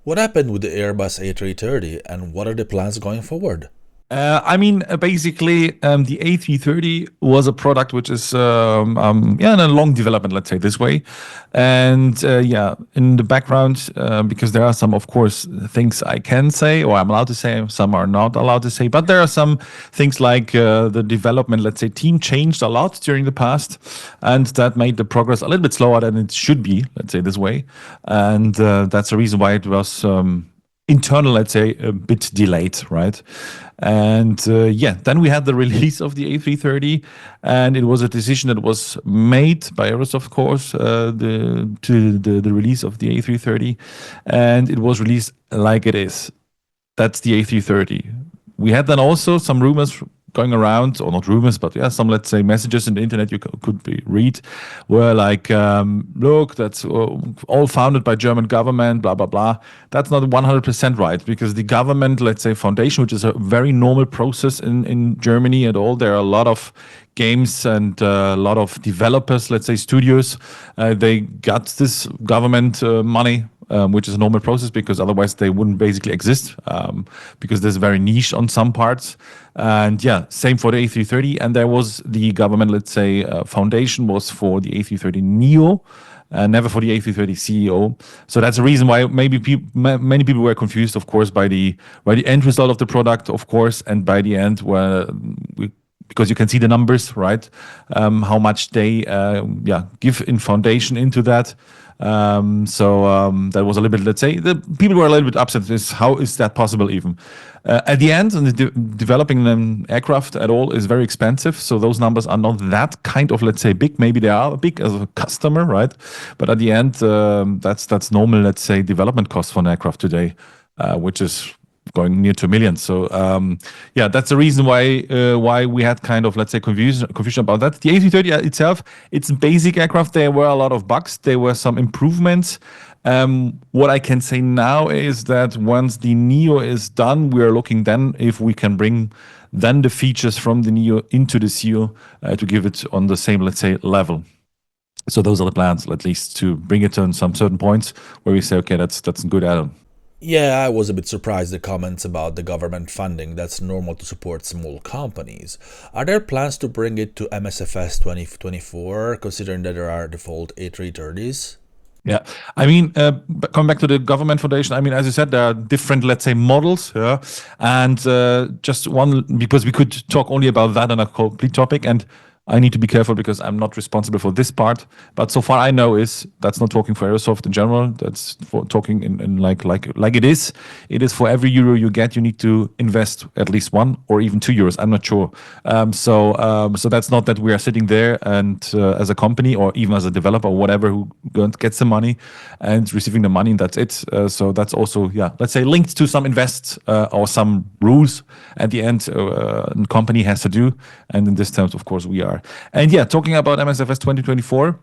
What happened with the Airbus A330 and what are the plans going forward? Basically, the A330 was a product which is in a long development, let's say this way. And in the background, because there are some, of course, things I can say or I'm allowed to say, some are not allowed to say. But there are some things like the development, let's say, team changed a lot during the past, and that made the progress a little bit slower than it should be, let's say this way. And that's the reason why it was internal, let's say, a bit delayed, right? And then we had the release of the A330, and it was a decision that was made by Aerosoft, of course, the release of the A330, and it was released like it is. That's the A330. We had then also some rumors going around, or not rumors, but some, let's say, messages in the internet you could read, were like, look, that's all founded by German government, blah, blah, blah. That's not 100% right, because the government, let's say, foundation, which is a very normal process in Germany and all, there are a lot of games and a lot of developers, let's say studios, they got this government money, which is a normal process, because otherwise they wouldn't basically exist, because there's very niche on some parts. And same for the A330. And there was the government, let's say, foundation was for the A330 Neo, never for the A330 CEO. So that's the reason why maybe many people were confused, of course, by the end result of the product, of course, and by the end because you can see the numbers, right? How much they give in foundation into that. That was a little bit, let's say, the people were a little bit upset. How is that possible even? At the end, developing an aircraft at all is very expensive. So those numbers are not that kind of, let's say, big. Maybe they are big as a customer, right? But at the end, that's normal, let's say, development cost for an aircraft today, which is going near to 1 million. So that's the reason why we had kind of, let's say, confusion about that. The A330 itself, it's a basic aircraft. There were a lot of bugs. There were some improvements. What I can say now is that once the Neo is done, we are looking then if we can bring then the features from the Neo into the CEO to give it on the same, let's say, level. So those are the plans, at least, to bring it on some certain points where we say, okay, that's a good add-on. Yeah, I was a bit surprised the comments about the government funding. That's normal to support small companies. Are there plans to bring it to MSFS 2024, considering that there are default A330s? Yeah, coming back to the government foundation, as you said, there are different, let's say, models, and just one, because we could talk only about that on a complete topic, and I need to be careful because I'm not responsible for this part. But so far I know is that's not talking for Aerosoft in general. That's for talking in like it is. It is for every euro you get, you need to invest at least 1 or even 2 euros. I'm not sure. So that's not that we are sitting there and as a company or even as a developer or whatever who gets the money and receiving the money, and that's it. So that's also let's say linked to some invests or some rules at the end a company has to do. And in this terms, of course, we are. And talking about MSFS 2024,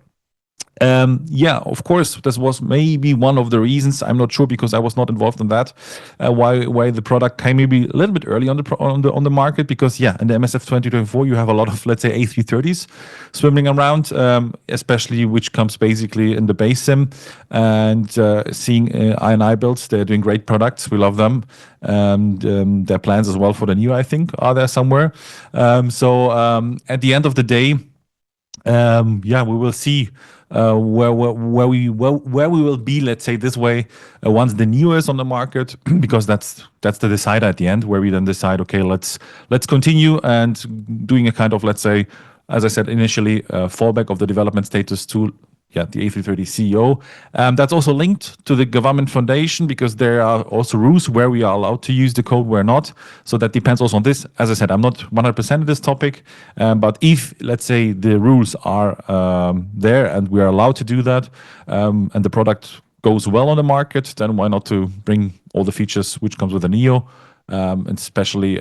of course, this was maybe one of the reasons. I'm not sure because I was not involved in that. Why the product came maybe a little bit early on the market, because in the MSF 2024 you have a lot of, let's say, A330s swimming around, especially which comes basically in the base sim, and seeing I&I builds. They're doing great products. We love them. Their plans as well for the Neo, I think, are there somewhere. At the end of the day, we will see where we will be, let's say this way, once the Neo is on the market, because that's the decider at the end, where we then decide, okay, let's continue and doing a kind of, let's say, as I said initially, fallback of the development status to the A330 CEO. That's also linked to the government foundation, because there are also rules where we are allowed to use the code, where not. So that depends also on this. As I said, I'm not 100% of this topic, but if, let's say, the rules are there and we are allowed to do that, and the product goes well on the market, then why not to bring all the features which comes with the Neo, and especially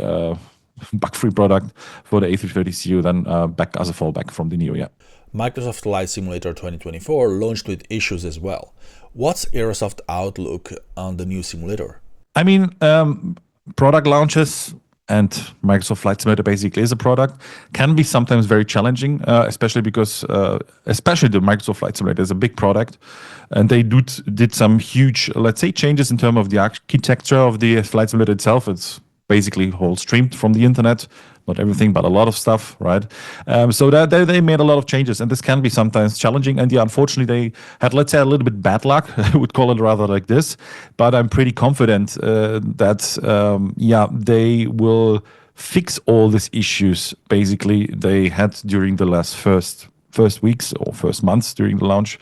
bug-free product for the A330 CEO, then back as a fallback from the Neo, Microsoft Flight Simulator 2024 launched with issues as well. What's Aerosoft outlook on the new simulator? Product launches and Microsoft Flight Simulator basically is a product, can be sometimes very challenging, especially because especially the Microsoft Flight Simulator is a big product, and they did some huge, let's say, changes in terms of the architecture of the Flight Simulator itself. It's basically whole streamed from the internet, not everything, but a lot of stuff, right? So that they made a lot of changes, and this can be sometimes challenging. And yeah, unfortunately, they had, let's say, a little bit bad luck. I would call it rather like this. But I'm pretty confident that they will fix all these issues. Basically, they had during the last first weeks or first months during the launch.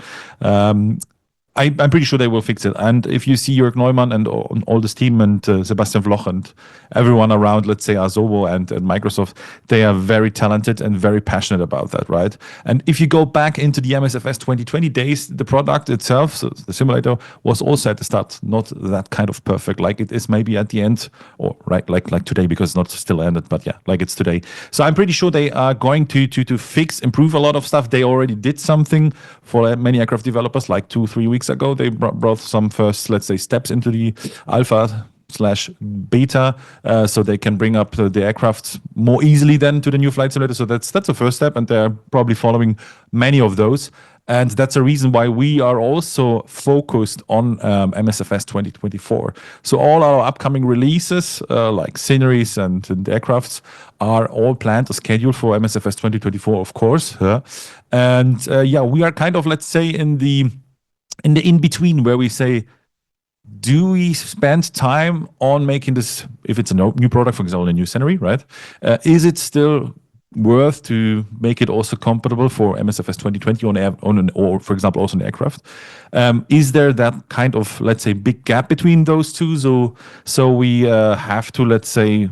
I'm pretty sure they will fix it. And if you see Jörg Neumann and all this team and Sebastian Vloch and everyone around, let's say Asobo and Microsoft, they are very talented and very passionate about that, right? And if you go back into the MSFS 2020 days, the product itself, so the simulator, was also at the start not that kind of perfect like it is maybe at the end, or right like today, because it's not still ended, but yeah, like it's today. So I'm pretty sure they are going to improve a lot of stuff. They already did something for many aircraft developers like 2-3 weeks ago. They brought some first, let's say, steps into the alpha/beta, so they can bring up the aircraft more easily than to the new flight simulator. So that's the first step, and they're probably following many of those. And that's a reason why we are also focused on MSFS 2024. So all our upcoming releases, like sceneries and aircrafts, are all planned or scheduled for MSFS 2024, of course. And we are kind of, let's say, in the in-between, where we say, do we spend time on making this, if it's a new product, for example, a new scenery, right? Is it still worth to make it also compatible for MSFS 2020 or for example, also an aircraft? Is there that kind of, let's say, big gap between those two? So we have to, let's say,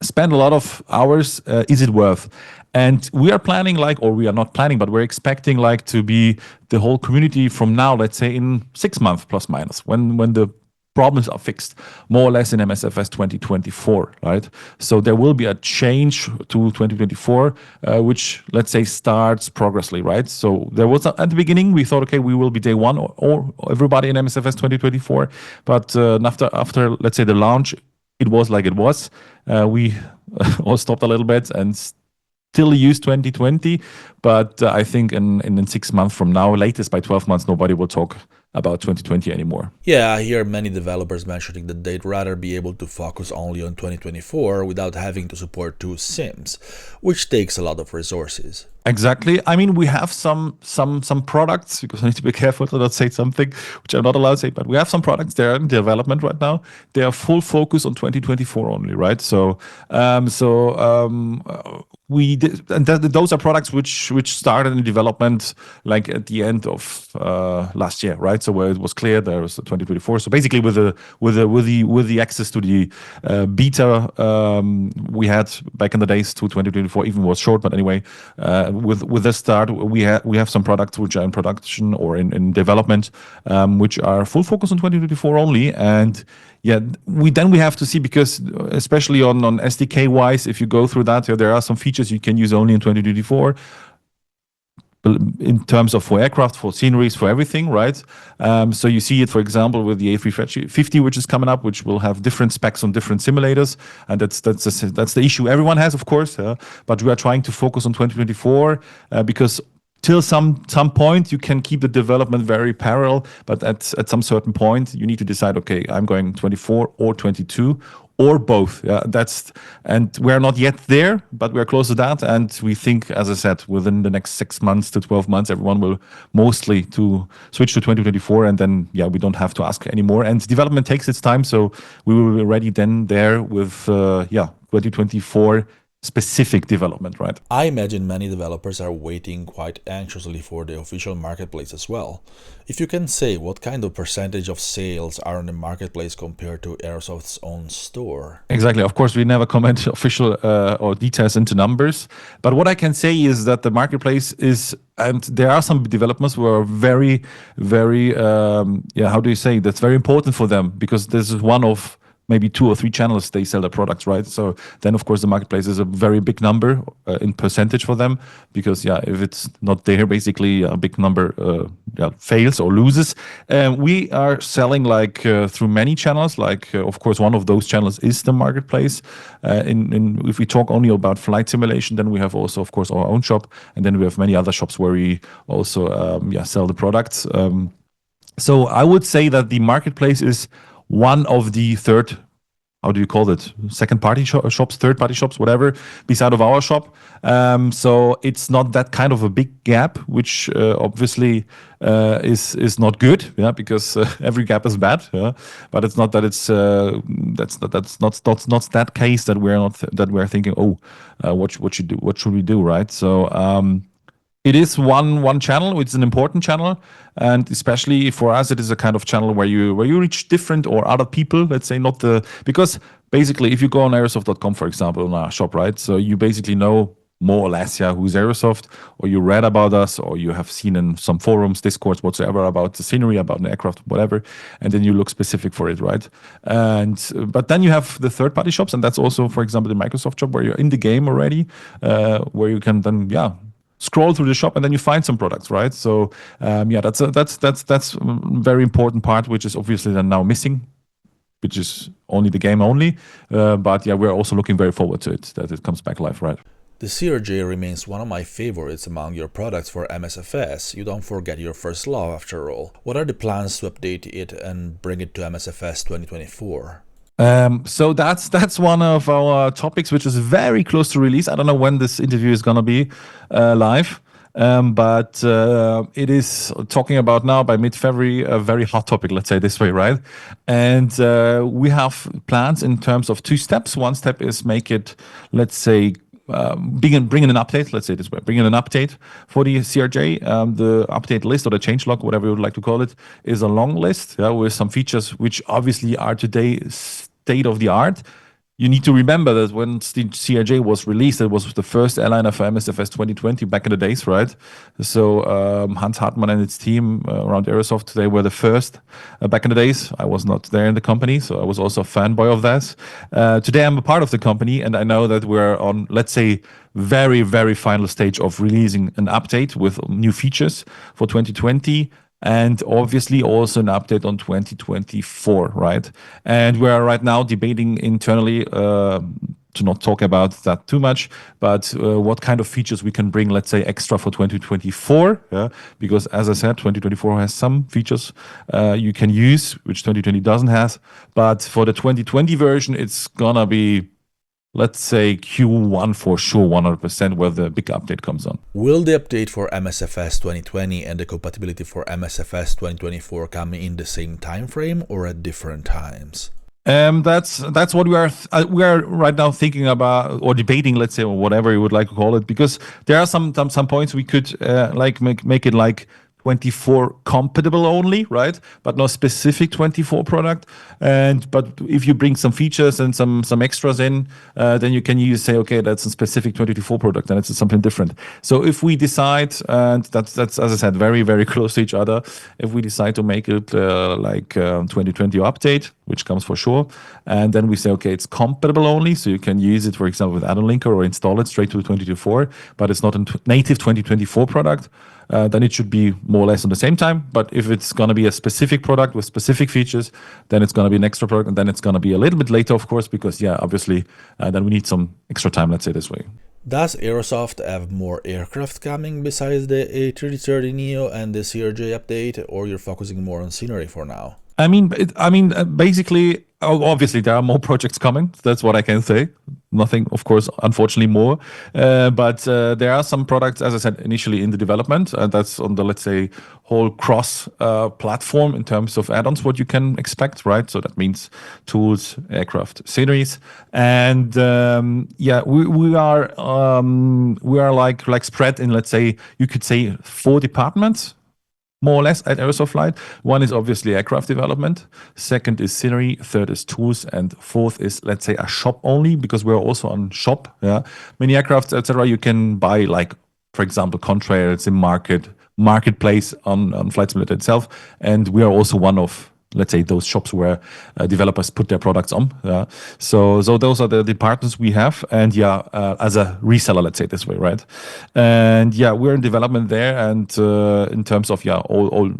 spend a lot of hours. Is it worth? And we are planning we are not planning, but we're expecting to be the whole community from now, let's say in 6 months plus minus, when the problems are fixed, more or less in MSFS 2024, right? So there will be a change to 2024, which, let's say, starts progressively, right? So there was at the beginning, we thought, okay, we will be day one or everybody in MSFS 2024, but after let's say the launch, it was like it was. We all stopped a little bit and still use 2020, but I think in 6 months from now, latest by 12 months, nobody will talk about 2020 anymore. Yeah, I hear many developers mentioning that they'd rather be able to focus only on 2024 without having to support 2 sims, which takes a lot of resources. Exactly. I mean, we have some products, because I need to be careful to not say something which I'm not allowed to say, but we have some products there in development right now. They are full focus on 2024 only, right? We did, and those are products which started in development like at the end of last year, right? So where it was clear there was 2024. So basically, with the access to the beta we had back in the days to 2024, even was short, but anyway, with this start, we have some products which are in production or in development, which are full focus on 2024 only, and we have to see, because especially on SDK wise, if you go through that, there are some features you can use only in 2024 in terms of for aircraft, for sceneries, for everything, right? So you see it, for example, with the A330, which is coming up, which will have different specs on different simulators, and that's the issue everyone has, of course. But we are trying to focus on 2024 because till some point you can keep the development very parallel, but at some certain point you need to decide, okay, I'm going 24 or 22 or both. And we're not yet there, but we're close to that. And we think, as I said, within the next 6 months to 12 months, everyone will mostly to switch to 2024, and then we don't have to ask anymore. And development takes its time, so we will be ready then there with 2024 specific development, right? I imagine many developers are waiting quite anxiously for the official marketplace as well. If you can say what kind of percentage of sales are on the marketplace compared to Aerosoft's own store? Exactly. Of course, we never comment official or details into numbers. But what I can say is that the marketplace is, and there are some developers who are very, very, how do you say, that's very important for them, because this is one of maybe 2 or 3 channels they sell their products, right? So then of course the marketplace is a very big number in percentage for them, because if it's not there, basically a big number fails or loses. We are selling like through many channels, like of course one of those channels is the marketplace. If we talk only about flight simulation, then we have also of course our own shop, and then we have many other shops where we also sell the products. So I would say that the marketplace is one of the how do you call it? Second party shops, third party shops, whatever, beside of our shop. So it's not that kind of a big gap, which obviously is not good, because every gap is bad. But it's not that it's that's not that case that we're thinking, what should we do, right? So it is one channel. It's an important channel, and especially for us, it is a kind of channel where you reach different or other people. Let's say because basically, if you go on Aerosoft.com, for example, in our shop, right? So you basically know more or less, who's Aerosoft, or you read about us, or you have seen in some forums, discords, whatsoever, about the scenery, about an aircraft, whatever, and then you look specific for it, right? But then you have the third-party shops, and that's also, for example, the Microsoft shop, where you're in the game already, where you can then, scroll through the shop and then you find some products, right? So that's a very important part, which is obviously then now missing, which is only the game only. But we're also looking very forward to it, that it comes back live, right? The CRJ remains one of my favorites among your products for MSFS. You don't forget your first love after all. What are the plans to update it and bring it to MSFS 2024? So that's one of our topics, which is very close to release. I don't know when this interview is gonna be live, but it is talking about now by mid-February, a very hot topic, let's say this way, right? And we have plans in terms of 2 steps. One step is make it, let's say, bring in an update, let's say this way, bring in an update for the CRJ. The update list, or the change log, whatever you would like to call it, is a long list with some features which obviously are today state of the art. You need to remember that when the CRJ was released, it was the first airliner for MSFS 2020 back in the days, right? So Hans Hartmann and its team around Aerosoft, they were the first back in the days. I was not there in the company, so I was also a fanboy of that. Today I'm a part of the company, and I know that we're on, let's say, very, very final stage of releasing an update with new features for 2020. And obviously also an update on 2024, right? And we are right now debating internally, to not talk about that too much, but what kind of features we can bring, let's say, extra for 2024. Because as I said, 2024 has some features you can use, which 2020 doesn't have. But for the 2020 version, it's gonna be, let's say, Q1 for sure, 100%, where the big update comes on. Will the update for MSFS 2020 and the compatibility for MSFS 2024 come in the same time frame or at different times? That's what we are right now thinking about, or debating, let's say, or whatever you would like to call it, because there are some points we could like make it like 24 compatible only, right? But no specific 24 product. But if you bring some features and some extras in, then you can say, okay, that's a specific 2024 product, and it's something different. So if we decide, and that's as I said, very, very close to each other, if we decide to make it like 2020 update, which comes for sure, and then we say, okay, it's compatible only, so you can use it, for example, with add-on linker or install it straight to the 2024, but it's not a native 2024 product. Then it should be more or less on the same time. But if it's going to be a specific product with specific features, then it's going to be an extra product, and then it's going to be a little bit later, of course, because, obviously, then we need some extra time, let's say this way. Does Aerosoft have more aircraft coming besides the A330 Neo and the CRJ update, or you're focusing more on scenery for now? Basically, obviously, there are more projects coming. That's what I can say. Nothing, of course, unfortunately, more. But there are some products, as I said, initially in the development. That's on the, let's say, whole cross platform in terms of add-ons, what you can expect, right? So that means tools, aircraft, sceneries. And we are like spread in, let's say, you could say 4 departments, more or less, at Aerosoft Flight. One is obviously aircraft development, second is scenery, third is tools, and fourth is, let's say, a shop only, because we're also on shop. Many aircrafts, etc. you can buy, like, for example, contrails in marketplace on Flight Simulator itself, and we are also one of let's say those shops where developers put their products on. So those are the departments we have, and as a reseller, let's say it this way, right? And we're in development there, and in terms of all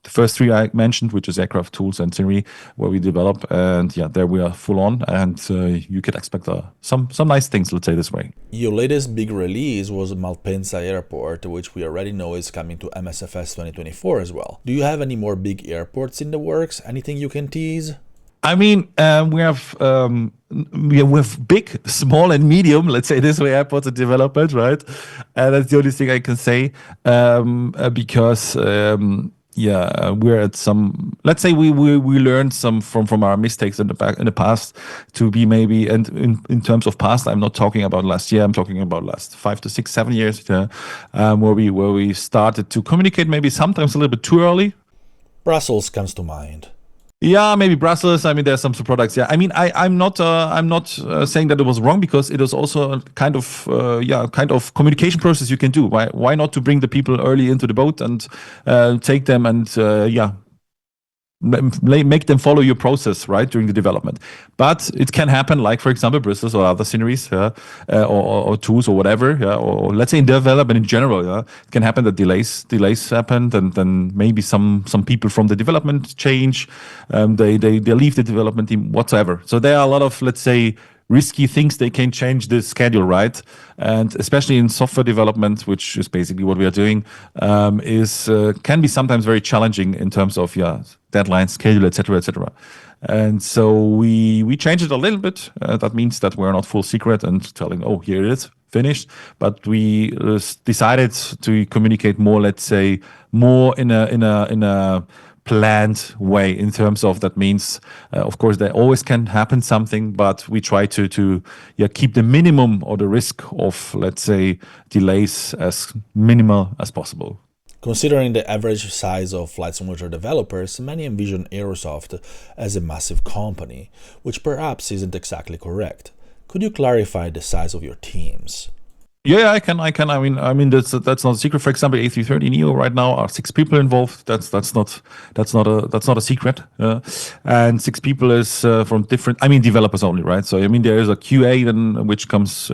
the first three I mentioned, which is aircraft, tools, and scenery, where we develop, and there we are full on, and you could expect some nice things, let's say this way. Your latest big release was Malpensa Airport, which we already know is coming to MSFS 2024 as well. Do you have any more big airports in the works? Anything you can tease? I mean, we have big, small, and medium, let's say this way, airports in development, right? And that's the only thing I can say, because we're at some. Let's say we learned some from our mistakes in the past to be maybe, and in terms of past, I'm not talking about last year. I'm talking about last 5 to 6, 7 years, where we started to communicate maybe sometimes a little bit too early. Brussels comes to mind. Yeah, maybe Brussels. I mean, there's some products. Yeah, I mean, I'm not saying that it was wrong, because it is also a kind of communication process you can do. Why not to bring the people early into the boat and take them and make them follow your process, right, during the development. But it can happen, like, for example, Brussels or other sceneries, or tools or whatever, or let's say in development in general, it can happen that delays happen, and then maybe some people from the development change, they leave the development team whatsoever. So there are a lot of, let's say, risky things. They can change the schedule, right? And especially in software development, which is basically what we are doing, can be sometimes very challenging in terms of deadline, schedule, etc., etc. And so we changed it a little bit. That means that we're not full secret and telling, oh, here it is, finished. But we decided to communicate more, let's say, more in a planned way, in terms of that means, of course, there always can happen something, but we try to keep the minimum or the risk of, let's say, delays as minimal as possible. Considering the average size of flight simulator developers, many envision Aerosoft as a massive company, which perhaps isn't exactly correct. Could you clarify the size of your teams? Yeah, I can. I mean, that's not a secret. For example, A330 Neo right now are 6 people involved. That's not a secret. And 6 people is from different. I mean, developers only, right? So I mean, there is a QA then, which comes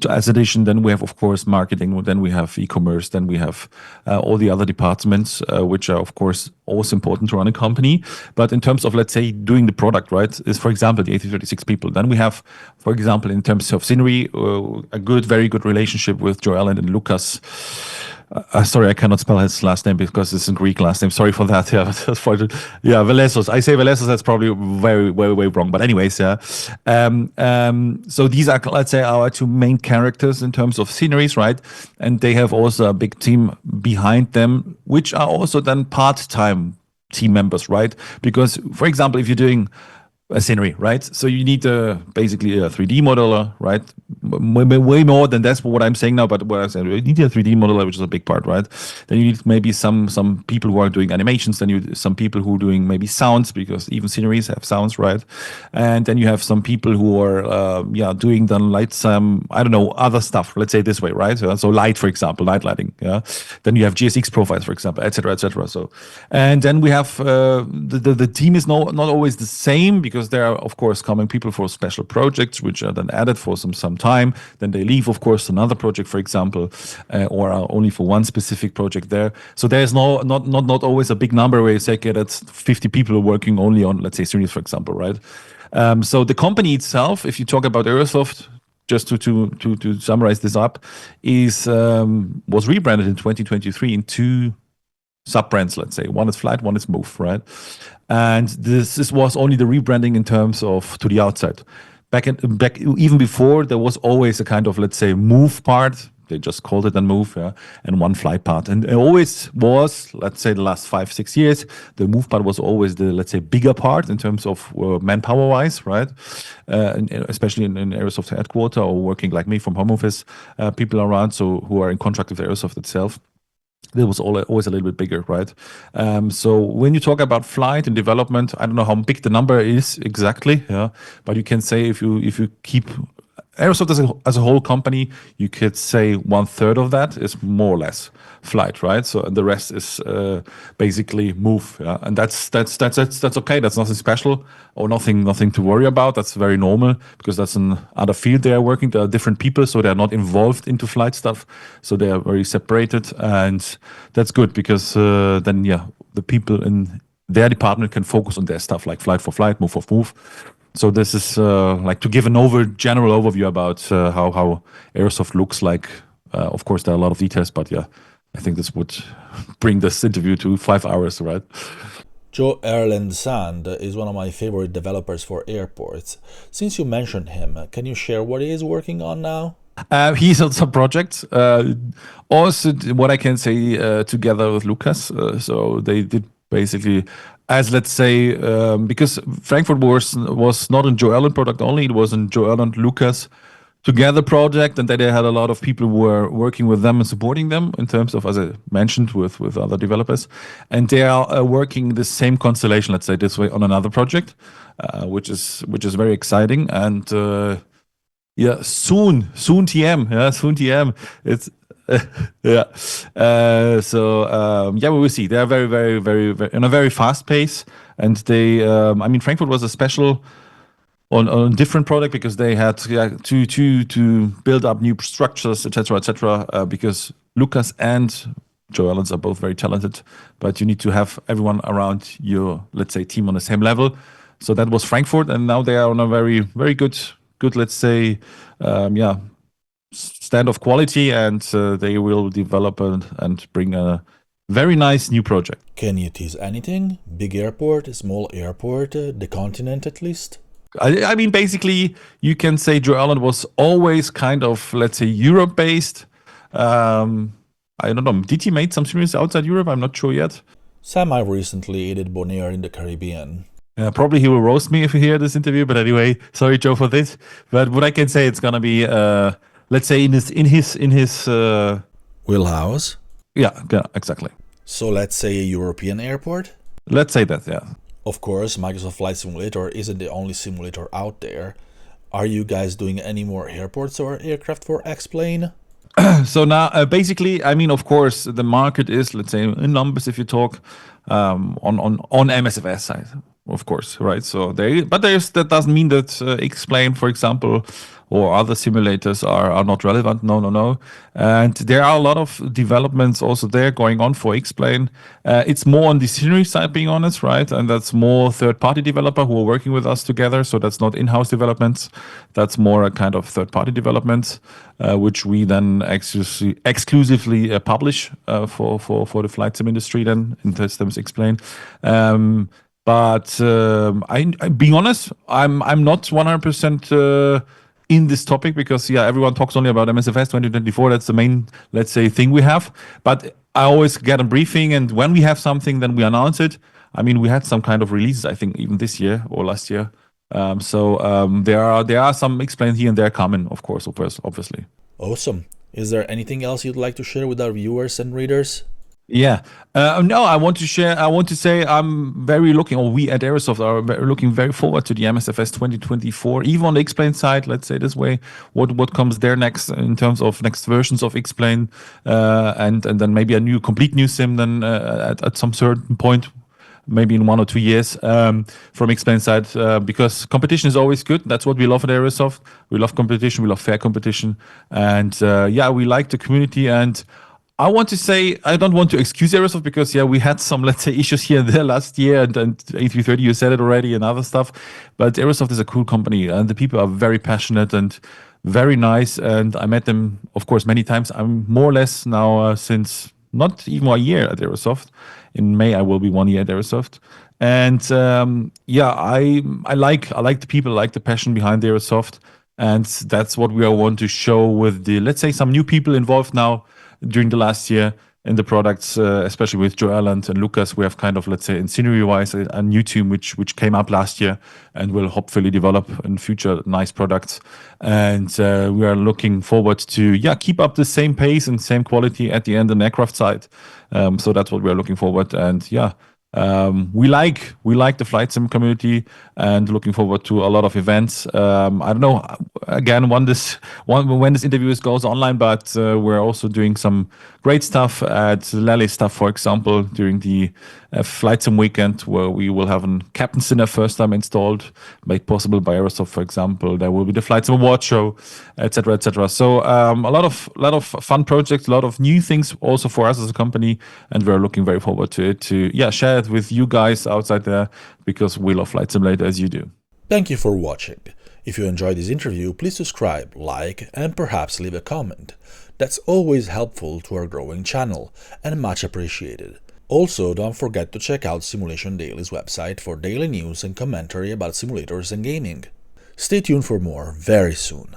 as addition. Then we have, of course, marketing. Then we have e-commerce. Then we have all the other departments, which are, of course, also important to run a company. But in terms of, let's say, doing the product, right, is, for example, the A336 people. Then we have, for example, in terms of scenery, very good relationship with Erlend and Lucas. Sorry, I cannot spell his last name because it's a Greek last name. Sorry for that. Velesos. I say Velesos. That's probably very wrong. But anyways, So these are, let's say, our 2 main characters in terms of sceneries, right? And they have also a big team behind them, which are also then part-time team members, right? Because, for example, if you're doing a scenery, right? So you need basically a 3D modeler, right? Way more than that's what I'm saying now, but what I said, you need a 3D modeler, which is a big part, right? Then you need maybe some people who are doing animations, then you some people who are doing maybe sounds, because even sceneries have sounds, right? And then you have some people who are doing then I don't know, other stuff, let's say this way, right? So light, for example, night lighting, Then you have GSX profiles, for example, etc., etc. So, and then we have the team is not always the same, because there are, of course, coming people for special projects, which are then added for some time. Then they leave, of course, another project, for example, or are only for one specific project there. So there's not always a big number where you say, okay, that's 50 people working only on, let's say, series, for example, right? So the company itself, if you talk about Aerosoft, just to summarize this up, was rebranded in 2023 in 2 sub-brands, let's say. One is Flight, one is Move, right? And this was only the rebranding in terms of to the outside. Back even before, there was always a kind of, let's say, Move part. They just called it a Move, and one Flight part. And it always was, let's say, the last 5-6 years, the Move part was always the, let's say, bigger part in terms of manpower-wise, right? And especially in Aerosoft headquarters, or working like me from home office, people around, so who are in contract with Aerosoft itself. It was always a little bit bigger, right? So when you talk about flight and development, I don't know how big the number is exactly, but you can say if you keep Aerosoft as a whole company, you could say 1/3 of that is more or less flight, right? So and the rest is basically move, yeah? And that's okay. That's nothing special or nothing to worry about. That's very normal because that's another field they are working. There are different people, so they're not involved into flight stuff. So they are very separated, and that's good because then the people in their department can focus on their stuff like flight for flight, move for move. So this is like to give an general overview about how Aerosoft looks like. Of course, there are a lot of details, but yeah, I think this would bring this interview to 5 hours, right? Joe Erlend Sund is one of my favorite developers for airports. Since you mentioned him, can you share what he is working on now? He's on some projects. Also, what I can say together with Lucas. So they did basically, as let's say, because Frankfurt was not a Joe Erlend product only. It was a Joe Erlend Lucas together project, and they had a lot of people who were working with them and supporting them in terms of, as I mentioned, with other developers, and they are working the same constellation, let's say this way, on another project, which is very exciting. And yeah, soon TM, soon TM. It's yeah. So we will see. They are very in a very fast pace, and they. I mean, Frankfurt was a special on a different product because they had to build up new structures, etc. Because Lucas and Joe Erlend are both very talented, but you need to have everyone around your, let's say, team on the same level. So that was Frankfurt, and now they are on a very good, let's say, stand of quality, and they will develop and bring a very nice new project. Can you tease anything? Big airport, small airport, the continent at least? I mean, basically, you can say Joe Erlend was always kind of, let's say, Europe-based. I don't know. Did he make some series outside Europe? I'm not sure yet. Semi recently he did Bonaire in the Caribbean. Yeah, probably he will roast me if you hear this interview. But anyway, sorry, Joe, for this. But what I can say, it's gonna be, let's say, in his wheelhouse. Yeah, exactly. So let's say a European airport. Let's say that, yeah. Of course, Microsoft Flight Simulator isn't the only simulator out there. Are you guys doing any more airports or aircraft for X-Plane? So now, basically, I mean, of course, the market is, let's say, in numbers, if you talk on MSFS side, of course, right? So that doesn't mean that X-Plane, for example, or other simulators are not relevant. No. And there are a lot of developments also there going on for X-Plane. It's more on the scenery side, being honest, right? And that's more third-party developer who are working with us together. So that's not in-house developments. That's more a kind of third-party development, which we then exclusively publish for the flight sim industry then, in systems X-Plane. But being honest, I'm not 100% in this topic because everyone talks only about MSFS 2024. That's the main, let's say, thing we have. But I always get a briefing, and when we have something, then we announce it. I mean, we had some kind of releases, I think, even this year or last year. There are some X-Plane here and there coming, of course, obviously. Awesome. Is there anything else you'd like to share with our viewers and readers? Yeah. No, I want to say we at Aerosoft are looking very forward to the MSFS 2024, even on the X-Plane side, let's say this way, what comes there next in terms of next versions of X-Plane, and then maybe a complete new sim then at some certain point, maybe in 1 or 2 years from X-Plane side, because competition is always good. That's what we love at Aerosoft. We love competition. We love fair competition. And we like the community. And I want to say, I don't want to excuse Aerosoft because, we had some, let's say, issues here and there last year, and A330, you said it already, and other stuff. But Aerosoft is a cool company, and the people are very passionate and very nice. And I met them, of course, many times. I'm more or less now since not even a year at Aerosoft. In May, I will be 1 year at Aerosoft. And I like the people, I like the passion behind Aerosoft. And that's what we want to show with let's say, some new people involved now during the last year in the products, especially with Joe Erlend and Lucas. We have kind of, let's say, in scenery-wise, a new team which came up last year and will hopefully develop in future nice products. And we are looking forward to keep up the same pace and same quality at the end on the aircraft side. So that's what we are looking forward. And we like the flight sim community and looking forward to a lot of events. I don't know, again when this interview goes online, but we're also doing some great stuff at Lally stuff, for example, during the Flight Sim weekend, where we will have a Captain Sinner first time installed, made possible by Aerosoft, for example. There will be the Flight Sim Award show, etc., etc. So a lot of fun projects, a lot of new things also for us as a company, and we're looking very forward to it, to share it with you guys outside there, because we love Flight Simulator as you do. Thank you for watching. If you enjoyed this interview, please subscribe, like, and perhaps leave a comment. That's always helpful to our growing channel and much appreciated. Also, don't forget to check out Simulation Daily's website for daily news and commentary about simulators and gaming. Stay tuned for more very soon.